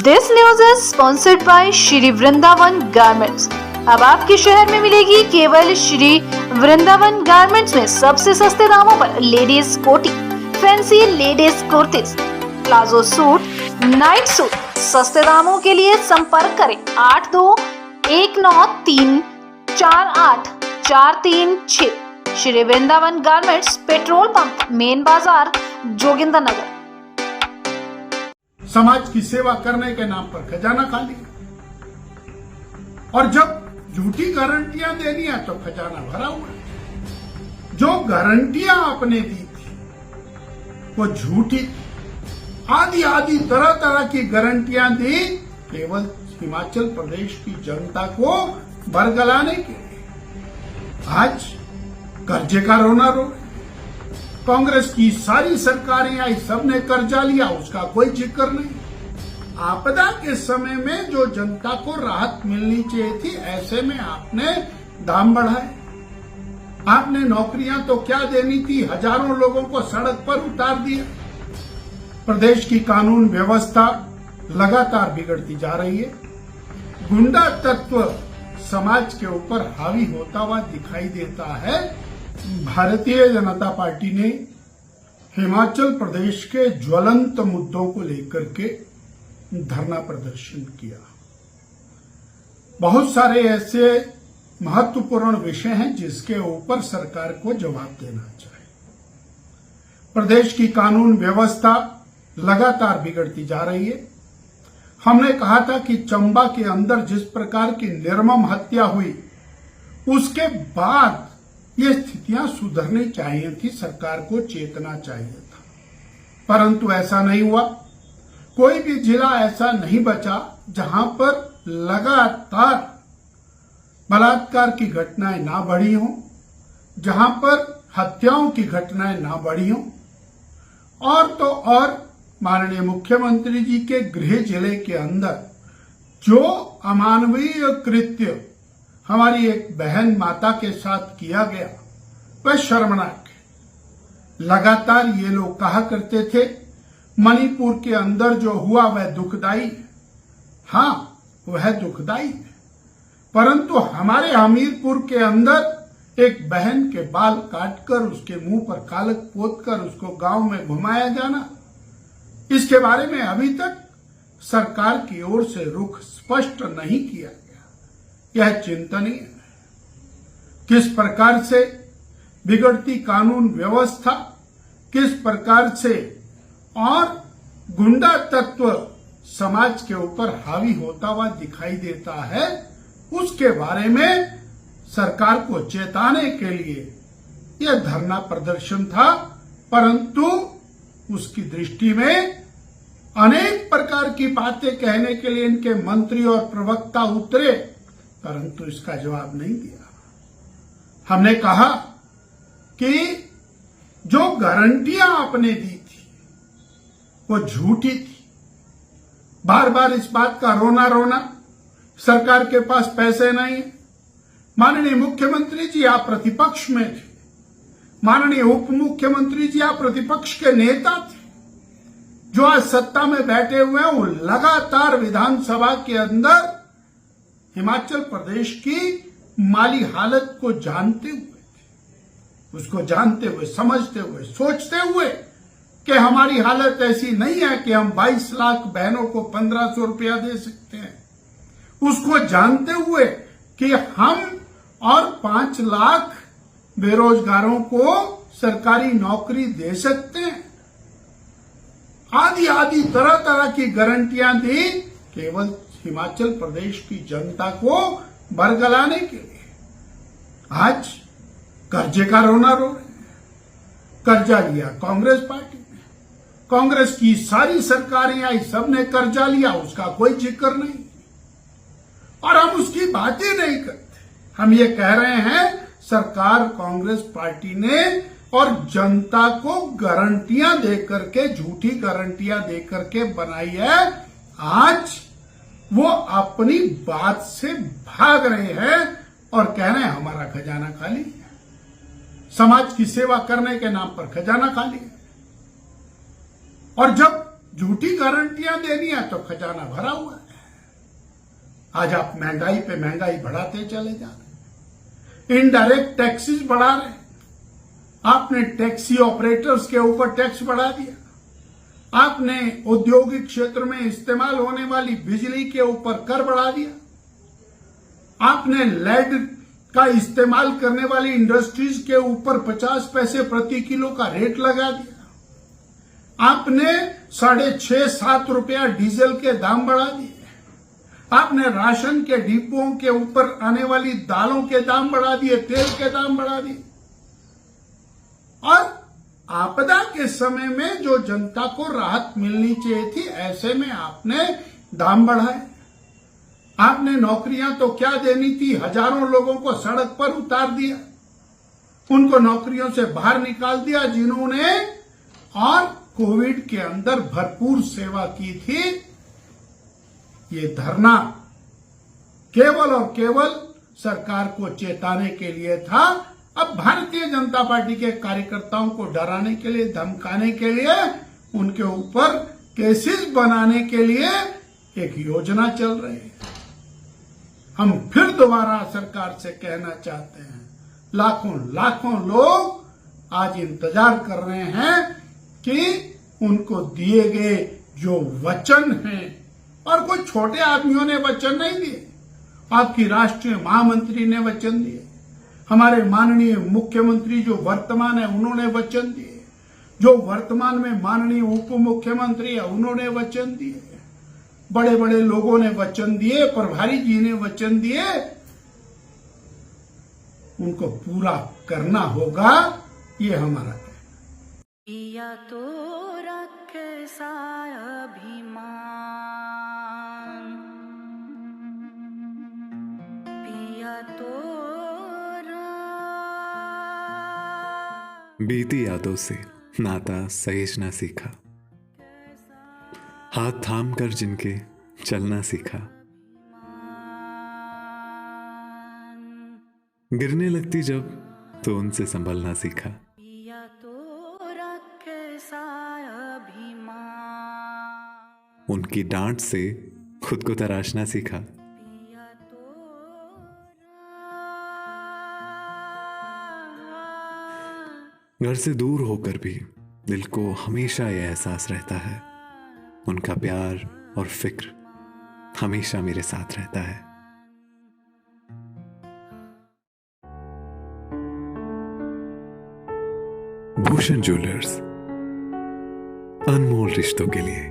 This news is sponsored by Shri Vrindavan garments. अब आपके शहर में मिलेगी केवल श्री वृंदावन गारमेंट्स में सबसे सस्ते दामों पर लेडीज कोटी, fancy ladies kurtis, palazzo suit, night suit. सस्ते दामों के लिए संपर्क करें 8219348436। Shri Vrindavan garments, petrol pump, main बाजार, जोगिंदर नगर। समाज की सेवा करने के नाम पर खजाना खाली, और जब झूठी गारंटियां देनी है तो खजाना भरा हुआ है। जो गारंटियां आपने दी थी वो झूठी, आदि तरह तरह की गारंटियां दी केवल हिमाचल प्रदेश की जनता को बरगलाने के लिए। आज कर्जे का रोना रो रहे। कांग्रेस की सारी सरकारें आई, सबने कर्जा लिया, उसका कोई जिक्र नहीं। आपदा के समय में जो जनता को राहत मिलनी चाहिए थी, ऐसे में आपने दाम बढ़ाए। आपने नौकरियां तो क्या देनी थी, हजारों लोगों को सड़क पर उतार दिया। प्रदेश की कानून व्यवस्था लगातार बिगड़ती जा रही है। गुंडा तत्व समाज के ऊपर हावी होता हुआ दिखाई देता है। भारतीय जनता पार्टी ने हिमाचल प्रदेश के ज्वलंत मुद्दों को लेकर के धरना प्रदर्शन किया। बहुत सारे ऐसे महत्वपूर्ण विषय हैं जिसके ऊपर सरकार को जवाब देना चाहिए। प्रदेश की कानून व्यवस्था लगातार बिगड़ती जा रही है। हमने कहा था कि चंबा के अंदर जिस प्रकार की निर्मम हत्या हुई, उसके बाद ये स्थितियां सुधरनी चाहिए थी, सरकार को चेतना चाहिए था, परंतु ऐसा नहीं हुआ। कोई भी जिला ऐसा नहीं बचा जहां पर लगातार बलात्कार की घटनाएं ना बढ़ी हों, जहां पर हत्याओं की घटनाएं ना बढ़ी हों। और तो और माननीय मुख्यमंत्री जी के गृह जिले के अंदर जो अमानवीय कृत्य हमारी एक बहन माता के साथ किया गया, वह शर्मनाक है। लगातार ये लोग कहा करते थे मणिपुर के अंदर जो हुआ वह दुखदाई है। हाँ, वह दुखदाई है, परंतु हमारे हमीरपुर के अंदर एक बहन के बाल काटकर उसके मुंह पर कालक पोतकर उसको गांव में घुमाया जाना, इसके बारे में अभी तक सरकार की ओर से रुख स्पष्ट नहीं किया गया। यह चिंतनीय है। किस प्रकार से बिगड़ती कानून व्यवस्था, किस प्रकार से और गुंडा तत्व समाज के ऊपर हावी होता हुआ दिखाई देता है, उसके बारे में सरकार को चेताने के लिए यह धरना प्रदर्शन था। परंतु उसकी दृष्टि में अनेक प्रकार की बातें कहने के लिए इनके मंत्री और प्रवक्ता उतरे, परंतु इसका जवाब नहीं दिया। हमने कहा कि जो गारंटियां आपने दी थी वो झूठी थी। बार बार इस बात का रोना, सरकार के पास पैसे नहीं है। माननीय मुख्यमंत्री जी आप प्रतिपक्ष में थे, माननीय उप मुख्यमंत्री जी आप प्रतिपक्ष के नेता थे। जो आज सत्ता में बैठे हुए हैं वो लगातार विधानसभा के अंदर हिमाचल प्रदेश की माली हालत को जानते हुए थे, उसको जानते हुए, समझते हुए, सोचते हुए कि हमारी हालत ऐसी नहीं है कि हम 22 लाख बहनों को 1500 रुपया दे सकते हैं, उसको जानते हुए कि हम और 5 लाख बेरोजगारों को सरकारी नौकरी दे सकते हैं। आदि तरह तरह की गारंटियां दी केवल हिमाचल प्रदेश की जनता को बरगलाने के लिए। आज कर्जे का रोना रो रहे हैं। कर्जा लिया कांग्रेस पार्टी ने, कांग्रेस की सारी सरकारें आई, सबने कर्जा लिया, उसका कोई जिक्र नहीं, और हम उसकी बात ही नहीं करते। हम ये कह रहे हैं सरकार कांग्रेस पार्टी ने और जनता को गारंटियां देकर के, झूठी गारंटियां देकर के बनाई है। आज वो अपनी बात से भाग रहे हैं और कह रहे हैं हमारा खजाना खाली है। समाज की सेवा करने के नाम पर खजाना खाली है। और जब झूठी गारंटियां देनी है तो खजाना भरा हुआ है। आज आप महंगाई पे महंगाई बढ़ाते चले जा रहे, इनडायरेक्ट टैक्सेस बढ़ा रहे, आपने टैक्सी ऑपरेटर्स के ऊपर टैक्स बढ़ा दिया, आपने औद्योगिक क्षेत्र में इस्तेमाल होने वाली बिजली के ऊपर कर बढ़ा दिया, आपने लेड का इस्तेमाल करने वाली इंडस्ट्रीज के ऊपर 50 पैसे प्रति किलो का रेट लगा दिया, आपने 6.5-7 रुपया डीजल के दाम बढ़ा दिए, आपने राशन के डिब्बों के ऊपर आने वाली दालों के दाम बढ़ा दिए, तेल के दाम बढ़ा दिए। और आपदा के समय में जो जनता को राहत मिलनी चाहिए थी, ऐसे में आपने दाम बढ़ाए। आपने नौकरियां तो क्या देनी थी, हजारों लोगों को सड़क पर उतार दिया, उनको नौकरियों से बाहर निकाल दिया जिन्होंने और कोविड के अंदर भरपूर सेवा की थी। ये धरना केवल और केवल सरकार को चेताने के लिए था। अब भारतीय जनता पार्टी के कार्यकर्ताओं को डराने के लिए, धमकाने के लिए, उनके ऊपर केसेस बनाने के लिए एक योजना चल रही है। हम फिर दोबारा सरकार से कहना चाहते हैं, लाखों लोग आज इंतजार कर रहे हैं कि उनको दिए गए जो वचन हैं, और कोई छोटे आदमियों ने वचन नहीं दिए, आपकी राष्ट्रीय महामंत्री ने वचन दिए, हमारे माननीय मुख्यमंत्री जो वर्तमान है उन्होंने वचन दिए, जो वर्तमान में माननीय उप मुख्यमंत्री है उन्होंने वचन दिए, बड़े बड़े लोगों ने वचन दिए, प्रभारी जी ने वचन दिए, उनको पूरा करना होगा, ये हमारा कहना। पिया तो रखे सा अभिमान, पिया तो बीती यादों से नाता सहेजना सीखा, हाथ थाम कर जिनके चलना सीखा, गिरने लगती जब तो उनसे संभलना सीखा, पिया तो रखे सा अभिमान, उनकी डांट से खुद को तराशना सीखा, पिया तो घर से दूर होकर भी दिल को हमेशा यह एहसास रहता है, उनका प्यार और फिक्र हमेशा मेरे साथ रहता है। भूषण ज्वेलर्स, अनमोल रिश्तों के लिए।